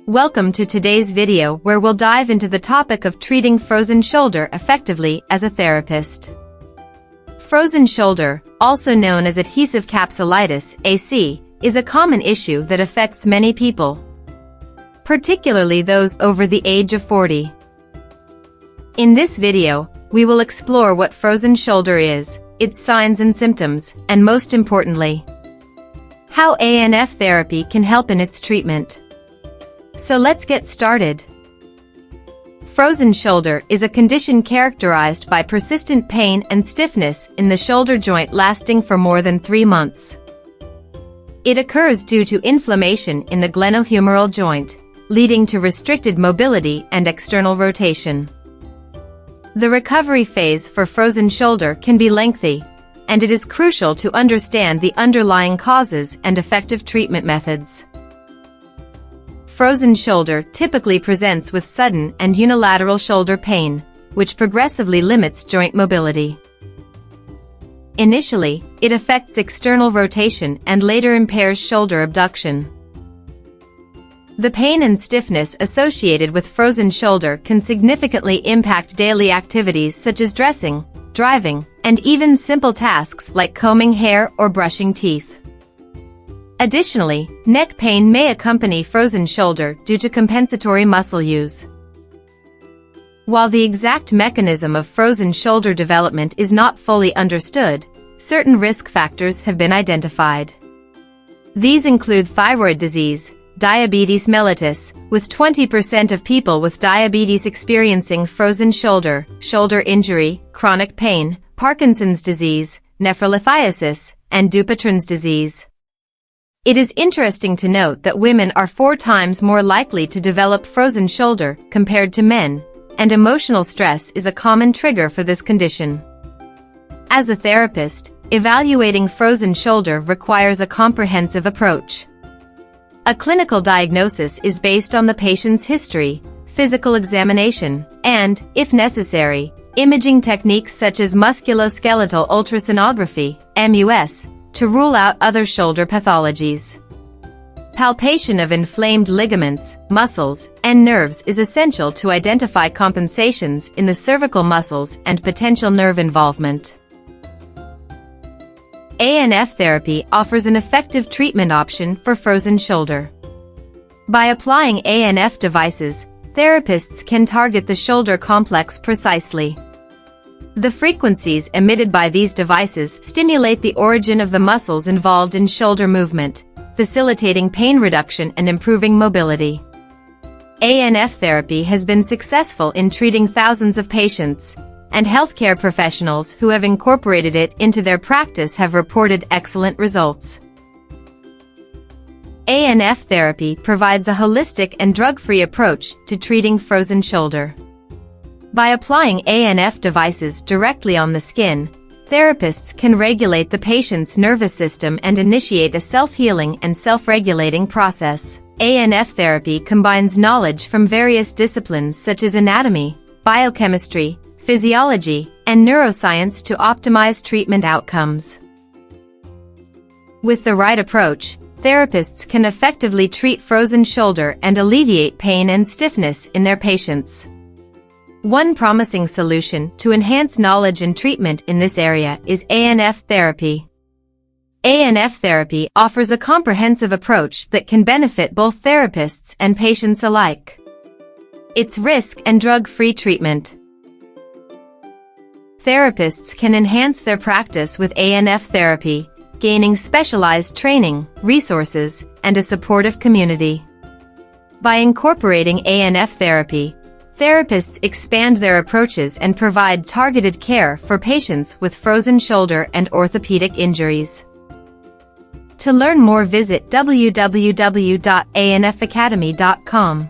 Welcome to today's video where we'll dive into the topic of treating frozen shoulder effectively as a therapist. Frozen shoulder, also known as adhesive capsulitis (AC), is a common issue that affects many people, particularly those over the age of 40. In this video, we will explore what frozen shoulder is, its signs and symptoms, and most importantly, how ANF therapy can help in its treatment. So let's get started. Frozen shoulder is a condition characterized by persistent pain and stiffness in the shoulder joint lasting for more than 3 months. It occurs due to inflammation in the glenohumeral joint, leading to restricted mobility and external rotation. The recovery phase for frozen shoulder can be lengthy, and it is crucial to understand the underlying causes and effective treatment methods. Frozen shoulder typically presents with sudden and unilateral shoulder pain, which progressively limits joint mobility. Initially, it affects external rotation and later impairs shoulder abduction. The pain and stiffness associated with frozen shoulder can significantly impact daily activities such as dressing, driving, and even simple tasks like combing hair or brushing teeth. Additionally, neck pain may accompany frozen shoulder due to compensatory muscle use. While the exact mechanism of frozen shoulder development is not fully understood, certain risk factors have been identified. These include thyroid disease, diabetes mellitus, with 20% of people with diabetes experiencing frozen shoulder, shoulder injury, chronic pain, Parkinson's disease, nephrolithiasis, and Dupuytren's disease. It is interesting to note that women are 4 times more likely to develop frozen shoulder compared to men, and emotional stress is a common trigger for this condition. As a therapist, evaluating frozen shoulder requires a comprehensive approach. A clinical diagnosis is based on the patient's history, physical examination, and, if necessary, imaging techniques such as musculoskeletal ultrasonography, MUS, to rule out other shoulder pathologies. Palpation of inflamed ligaments, muscles, and nerves is essential to identify compensations in the cervical muscles and potential nerve involvement. ANF therapy offers an effective treatment option for frozen shoulder. By applying ANF devices, therapists can target the shoulder complex precisely. The frequencies emitted by these devices stimulate the origin of the muscles involved in shoulder movement, facilitating pain reduction and improving mobility. ANF therapy has been successful in treating thousands of patients, and healthcare professionals who have incorporated it into their practice have reported excellent results. ANF therapy provides a holistic and drug-free approach to treating frozen shoulder. By applying ANF devices directly on the skin, therapists can regulate the patient's nervous system and initiate a self-healing and self-regulating process. ANF therapy combines knowledge from various disciplines such as anatomy, biochemistry, physiology, and neuroscience to optimize treatment outcomes. With the right approach, therapists can effectively treat frozen shoulder and alleviate pain and stiffness in their patients. One promising solution to enhance knowledge and treatment in this area is ANF therapy. ANF therapy offers a comprehensive approach that can benefit both therapists and patients alike. It's risk and drug-free treatment. Therapists can enhance their practice with ANF therapy, gaining specialized training, resources, and a supportive community. By incorporating ANF therapy, therapists expand their approaches and provide targeted care for patients with frozen shoulder and orthopedic injuries. To learn more, visit www.anfacademy.com.